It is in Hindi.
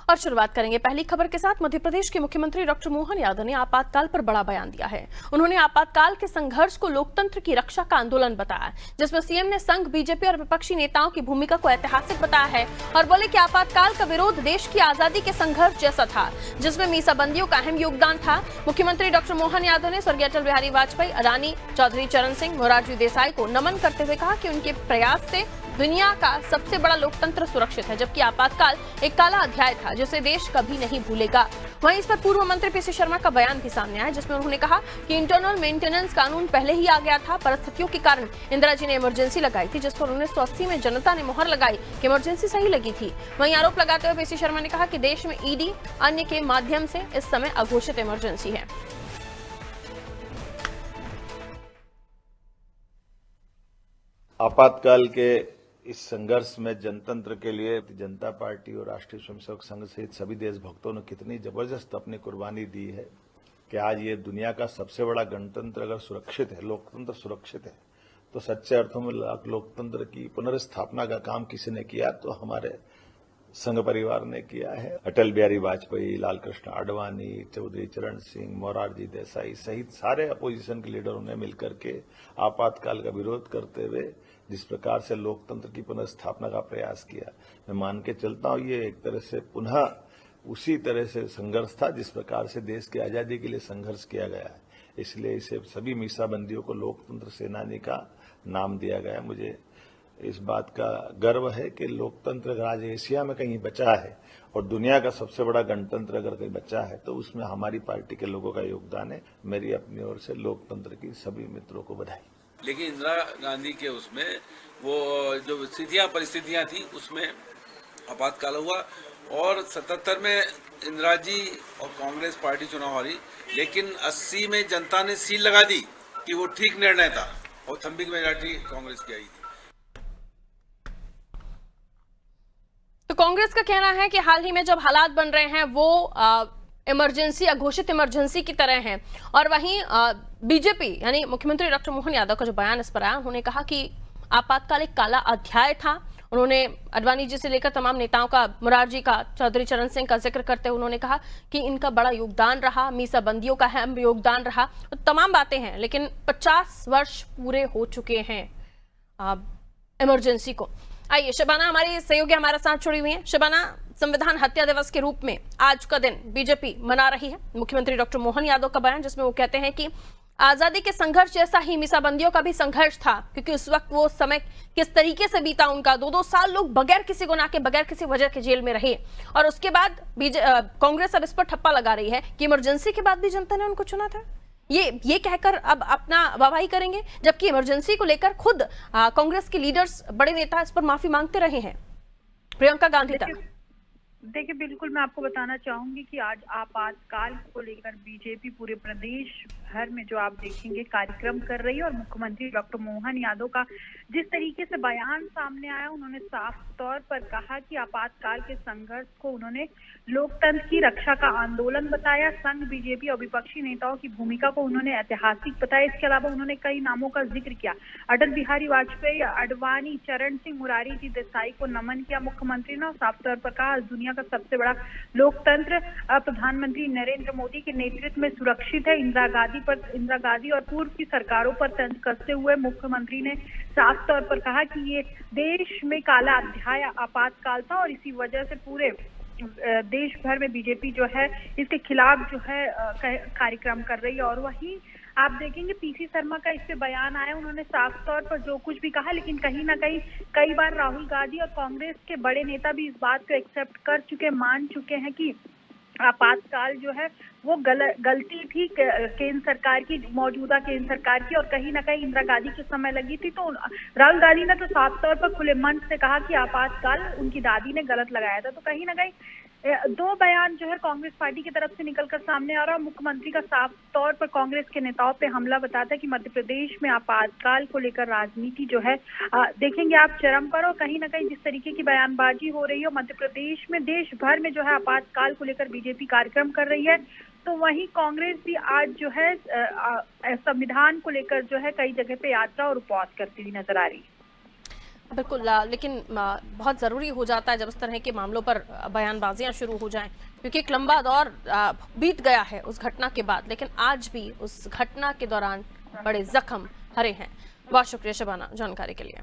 और शुरुआत करेंगे पहली खबर के साथ। मध्य प्रदेश के मुख्यमंत्री डॉक्टर मोहन यादव ने आपातकाल पर बड़ा बयान दिया है। उन्होंने आपातकाल के संघर्ष को लोकतंत्र की रक्षा का आंदोलन बताया, जिसमें सीएम ने संघ, बीजेपी और विपक्षी नेताओं की भूमिका को ऐतिहासिक बताया है और बोले कि आपातकाल का विरोध देश की आजादी के संघर्ष जैसा था, जिसमें मीसाबंदियों का अहम योगदान था। मुख्यमंत्री डॉक्टर मोहन यादव ने स्वर्गीय अटल बिहारी वाजपेयी, अडानी, चौधरी चरण सिंह, मोरारजी देसाई को नमन करते हुए कहा कि उनके प्रयास से दुनिया का सबसे बड़ा लोकतंत्र सुरक्षित है, जबकि आपातकाल एक काला अध्याय था जिसे देश कभी नहीं भूलेगा। वहीं इस पर पूर्व मंत्री पीसी शर्मा का बयान भी सामने आया, जिसमें उन्होंने कहा कि इंटरनल मेंटेनेंस कानून पहले ही आ गया था। परिस्थितियों के कारण इंदिरा जी ने इमरजेंसी लगाई थी, जिस पर 1980 में जनता ने मोहर लगाई कि इमरजेंसी सही लगी थी। वहीं आरोप लगाते हुए पीसी शर्मा ने कहा कि देश में ईडी अन्य के माध्यम से इस समय अघोषित इमरजेंसी है। आपातकाल के इस संघर्ष में जनतंत्र के लिए जनता पार्टी और राष्ट्रीय स्वयंसेवक संघ सहित सभी देशभक्तों ने कितनी जबरदस्त अपनी कुर्बानी दी है कि आज ये दुनिया का सबसे बड़ा गणतंत्र अगर सुरक्षित है, लोकतंत्र सुरक्षित है, तो सच्चे अर्थों में लोकतंत्र की पुनर्स्थापना का काम किसी ने किया तो हमारे संघ परिवार ने किया है। अटल बिहारी वाजपेयी, लालकृष्ण आडवाणी, चौधरी चरण सिंह, मोरारजी देसाई सहित सारे अपोजिशन के लीडरों ने मिलकर के आपातकाल का विरोध करते हुए जिस प्रकार से लोकतंत्र की पुनर्स्थापना का प्रयास किया, मैं मान के चलता हूं ये एक तरह से पुनः उसी तरह से संघर्ष था जिस प्रकार से देश की आजादी के लिए संघर्ष किया गया है। इसलिए इसे सभी मीसाबंदियों को लोकतंत्र सेनानी का नाम दिया गया। मुझे इस बात का गर्व है कि लोकतंत्र अगर आज एशिया में कहीं बचा है और दुनिया का सबसे बड़ा गणतंत्र अगर कहीं बचा है तो उसमें हमारी पार्टी के लोगों का योगदान है। मेरी अपनी ओर से लोकतंत्र की सभी मित्रों को बधाई। लेकिन इंदिरा गांधी के उसमें वो जो परिस्थितियां थी उसमें आपातकाल हुआ और 77 में इंदिरा जी और कांग्रेस पार्टी चुनाव हारी, लेकिन 80 में जनता ने सील लगा दी कि वो ठीक निर्णय था और थम्बिंग मेजॉरिटी कांग्रेस की आई थी। तो कांग्रेस का कहना है कि हाल ही में जब हालात बन रहे हैं वो इमरजेंसी, अघोषित इमरजेंसी की तरह है। और वहीं बीजेपी यानी मुख्यमंत्री डॉक्टर मोहन यादव का जो बयान इस पर आया, उन्होंने कहा कि आपातकाल एक काला अध्याय था। उन्होंने अडवाणी जी से लेकर तमाम नेताओं का, मोरारजी का, चौधरी चरण सिंह का जिक्र करते हुए उन्होंने कहा कि इनका बड़ा योगदान रहा, मीसाबंदियों का अहम योगदान रहा। तो तमाम बातें हैं, लेकिन 50 वर्ष पूरे हो चुके हैं इमरजेंसी को। आइए, शबाना हमारी सहयोगी हमारे साथ जुड़ी हुई हैं। शबाना, संविधान हत्या दिवस के रूप में आज का दिन बीजेपी मना रही है। मुख्यमंत्री डॉक्टर मोहन यादव का बयान, जिसमें वो कहते हैं कि आजादी के संघर्ष जैसा ही मीसाबंदियों का भी संघर्ष था, क्योंकि उस वक्त वो समय किस तरीके से बीता उनका। 2-2 साल लोग बगैर किसी गुनाह के, बगैर किसी वजह के जेल में रहे और उसके बाद कांग्रेस अब इस पर ठप्पा लगा रही है कि इमरजेंसी के बाद भी जनता ने उनको चुना था। ये कहकर अब अपना वाहवाही करेंगे, जबकि इमरजेंसी को लेकर खुद कांग्रेस के लीडर्स, बड़े नेता इस पर माफी मांगते रहे हैं। प्रियंका गांधी तक देखिए, बिल्कुल मैं आपको बताना चाहूंगी कि आज आपातकाल को लेकर बीजेपी पूरे प्रदेश भर में जो आप देखेंगे कार्यक्रम कर रही है और मुख्यमंत्री डॉक्टर मोहन यादव का जिस तरीके से बयान सामने आया, उन्होंने साफ तौर पर कहा कि आपातकाल के संघर्ष को उन्होंने लोकतंत्र की रक्षा का आंदोलन बताया। संघ, बीजेपी और विपक्षी नेताओं की भूमिका को उन्होंने ऐतिहासिक बताया। इसके अलावा उन्होंने कई नामों का जिक्र किया। अटल बिहारी वाजपेयी, अडवाणी, चरण सिंह, मोरारजी देसाई को नमन किया मुख्यमंत्री ने और साफ तौर पर कहा दुनिया का सबसे बड़ा लोकतंत्र प्रधानमंत्री नरेंद्र मोदी के नेतृत्व में सुरक्षित है। इंदिरा गांधी और पूर्व की सरकारों पर तंज कसते हुए मुख्यमंत्री ने साफ तौर पर कहा कि ये देश में काला अध्याय आपातकाल था और इसी वजह से पूरे देश भर में बीजेपी जो है इसके खिलाफ जो है कार्यक्रम कर रही है। और वहीं आप देखेंगे पीसी शर्मा का इस पे बयान आया, उन्होंने साफ तौर पर जो कुछ भी कहा, लेकिन कहीं ना कहीं कई बार राहुल गांधी और कांग्रेस के बड़े नेता भी इस बात को एक्सेप्ट कर चुके, मान चुके हैं कि आपातकाल जो है वो गलती थी केंद्र सरकार की, मौजूदा केंद्र सरकार की, और कहीं ना कहीं इंदिरा गांधी के समय लगी थी। तो राहुल गांधी ने तो साफ तौर पर खुले मन से कहा कि आपातकाल उनकी दादी ने गलत लगाया था। तो कहीं ना कहीं दो बयान जो है कांग्रेस पार्टी की तरफ से निकलकर सामने आ रहा है। मुख्यमंत्री का साफ तौर पर कांग्रेस के नेताओं पे हमला बताता है कि मध्य प्रदेश में आपातकाल को लेकर राजनीति जो है देखेंगे आप चरम पर। और कहीं ना कहीं जिस तरीके की बयानबाजी हो रही है मध्य प्रदेश में, देश भर में जो है आपातकाल को लेकर बीजेपी कार्यक्रम कर रही है, तो वहीं कांग्रेस भी आज जो है संविधान को लेकर जो है कई जगह पे यात्रा और उपवास करती हुई नजर आ रही है। बिल्कुल लेकिन बहुत ज़रूरी हो जाता है जब इस तरह के मामलों पर बयानबाजियां शुरू हो जाएं, क्योंकि एक लंबा दौर बीत गया है उस घटना के बाद, लेकिन आज भी उस घटना के दौरान बड़े जख्म हरे हैं। बहुत शुक्रिया शबाना जानकारी के लिए।